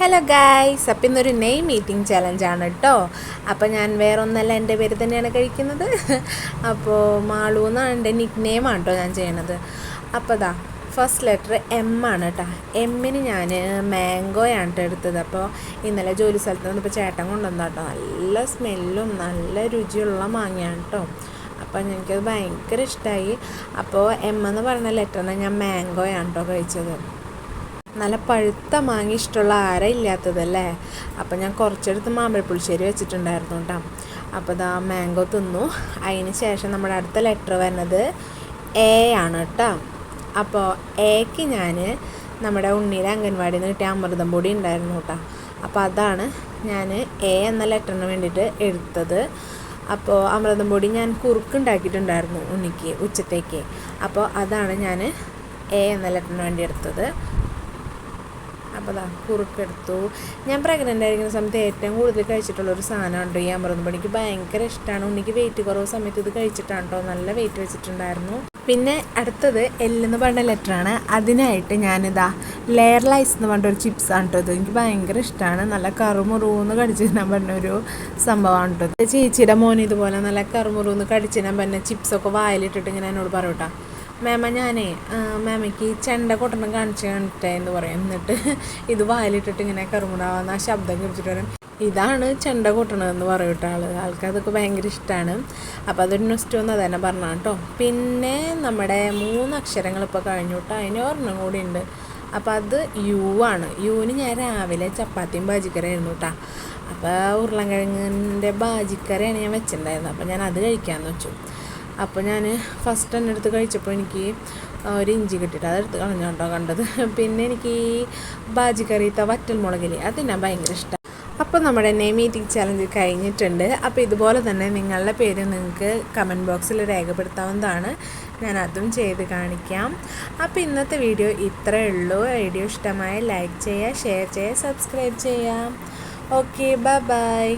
Hello guys, അപ്പം ഇന്നൊരു name meeting ചലഞ്ചാണ് കേട്ടോ. അപ്പോൾ ഞാൻ വേറൊന്നല്ല, എൻ്റെ പേര് തന്നെയാണ് കഴിക്കുന്നത്. അപ്പോൾ മാളു എന്നാണ് എൻ്റെ നിക്ക് നെയിമാണ് കേട്ടോ ഞാൻ ചെയ്യണത്. അപ്പോൾ അതാ ഫസ്റ്റ് ലെറ്റർ എം ആണ് കേട്ടോ. എമ്മിന് ഞാൻ മാംഗോയാണ് കേട്ടോ എടുത്തത്. അപ്പോൾ ഇന്നലെ ജോലി സ്ഥലത്ത് നിന്നിപ്പോൾ ചേട്ടൻ കൊണ്ടുവന്നാ കേട്ടോ. നല്ല സ്മെല്ലും നല്ല രുചിയുള്ള മാങ്ങയാണ് കേട്ടോ. അപ്പോൾ എനിക്കത് ഭയങ്കര ഇഷ്ടമായി. അപ്പോൾ എം എന്ന് പറയുന്ന ലെറ്ററിനെ ഞാൻ മാംഗോയാണ് കേട്ടോ കഴിച്ചത്. നല്ല പഴുത്ത മാങ്ങ ഇഷ്ടമുള്ള ആരാ ഇല്ലാത്തതല്ലേ. അപ്പോൾ ഞാൻ കുറച്ചെടുത്ത് മാമ്പഴപ്പുളിശ്ശേരി വെച്ചിട്ടുണ്ടായിരുന്നു കേട്ടോ. അപ്പോൾ ഇതാ മാംഗോ തിന്നു. അതിന് ശേഷം നമ്മുടെ അടുത്ത ലെറ്റർ വരുന്നത് എ ആണ് കേട്ടോ. അപ്പോൾ എക്ക് ഞാൻ നമ്മുടെ ഉണ്ണിയുടെ അംഗൻവാടിയിൽ നിന്ന് കിട്ടിയ അമൃതം പൊടി ഉണ്ടായിരുന്നു കേട്ടോ. അപ്പോൾ അതാണ് ഞാൻ എ എന്ന ലെറ്ററിന് വേണ്ടിയിട്ട് എടുത്തത്. അപ്പോൾ അമൃതം പൊടി ഞാൻ കുറുക്കുണ്ടാക്കിയിട്ടുണ്ടായിരുന്നു ഉണ്ണിക്ക് ഉച്ചത്തേക്ക്. അപ്പോൾ അതാണ് ഞാൻ എ എന്ന ലെറ്ററിന് വേണ്ടി എടുത്തത്. അപ്പോൾ അതാ കുറുക്കെടുത്തു. ഞാൻ പ്രഗ്നൻ്റ് ആയിരിക്കുന്ന സമയത്ത് ഏറ്റവും കൂടുതൽ കഴിച്ചിട്ടുള്ളൊരു സാധനമുണ്ട് ഈ അമൃതം പൊടി. എനിക്ക് ഭയങ്കര ഇഷ്ടമാണ്. ഉണ്ണിക്ക് വെയിറ്റ് കുറവ് സമയത്ത് ഇത് കഴിച്ചിട്ടാണ് കേട്ടോ നല്ല വെയിറ്റ് വെച്ചിട്ടുണ്ടായിരുന്നു. പിന്നെ അടുത്തത് എല്ലെന്ന് പറഞ്ഞ ലെറ്ററാണ്. അതിനായിട്ട് ഞാനിതാ ലെയർ ലൈസ് എന്ന് പറഞ്ഞൊരു ചിപ്സാണ് കേട്ടോ. ഇത് എനിക്ക് ഭയങ്കര ഇഷ്ടമാണ്. നല്ല കറുമുറുന്ന് കടിച്ച് തിന്നാൻ പറഞ്ഞൊരു സംഭവമാണ് കേട്ടോ. ചേച്ചിയുടെ മോൻ ഇതുപോലെ നല്ല കറുമുറുന്ന് കടിച്ച് തിന്നാൻ പറഞ്ഞ ചിപ്സൊക്കെ വായിലിട്ടിട്ട് ഇങ്ങനെ എന്നോട് പറയൂട്ടാ, മാമ ഞാനേ മാമയ്ക്ക് ചെണ്ട കൊട്ടണം കാണിച്ച് കാണിട്ടേ എന്ന് പറയും. എന്നിട്ട് ഇത് വായിലിട്ടിട്ട് ഇങ്ങനെ കറുമുറാവുന്ന ആ ശബ്ദം കുറിച്ചിട്ട് പറയും, ഇതാണ് ചെണ്ട കൊട്ടണമെന്ന് പറയൂട്ടോ ആൾക്ക് അതൊക്കെ ഭയങ്കര ഇഷ്ടമാണ്. അപ്പോൾ അതൊരു നെക്സ്റ്റ് ഒന്ന് അതന്നെ പറഞ്ഞാൽ കേട്ടോ. പിന്നെ നമ്മുടെ 3 അക്ഷരങ്ങൾ ഇപ്പോൾ കഴിഞ്ഞു കേട്ടോ. അതിന് ഒരെണ്ണം കൂടി ഉണ്ട്. അപ്പോൾ അത് യു ആണ്. യുവിന് ഞാൻ രാവിലെ ചപ്പാത്തിയും ബാജിക്കറിയായിരുന്നു കേട്ടോ. അപ്പോൾ ഉരുളൻകിഴങ്ങിൻ്റെ ബാജിക്കറിയാണ് ഞാൻ വെച്ചിട്ടുണ്ടായിരുന്നത്. അപ്പോൾ ഞാൻ അത് കഴിക്കാമെന്ന് വെച്ചു. അപ്പോൾ ഞാൻ ഫസ്റ്റ് തന്നെ എടുത്ത് കഴിച്ചപ്പോൾ എനിക്ക് ഒരു ഇഞ്ചി കിട്ടിയിട്ട് അതെടുത്ത് കളഞ്ഞു കേട്ടോ കണ്ടത്. പിന്നെ എനിക്ക് ഈ ബാജിക്കറിയത്തെ വറ്റൽ മുളകില്ലേ അത് ഞാൻ ഭയങ്കര ഇഷ്ടം. അപ്പോൾ നമ്മുടെ നെയിം മീറ്റിംഗ് ചലഞ്ച് കഴിഞ്ഞിട്ടുണ്ട്. അപ്പോൾ ഇതുപോലെ തന്നെ നിങ്ങളുടെ പേര് നിങ്ങൾക്ക് കമൻറ്റ് ബോക്സിൽ രേഖപ്പെടുത്താവുന്നതാണ്. ഞാൻ അതും ചെയ്ത് കാണിക്കാം. അപ്പോൾ ഇന്നത്തെ വീഡിയോ ഇത്രയേ ഉള്ളൂ. വീഡിയോ ഇഷ്ടമായ ലൈക്ക് ചെയ്യുക, ഷെയർ ചെയ്യുക, സബ്സ്ക്രൈബ് ചെയ്യാം. Okay, bye bye.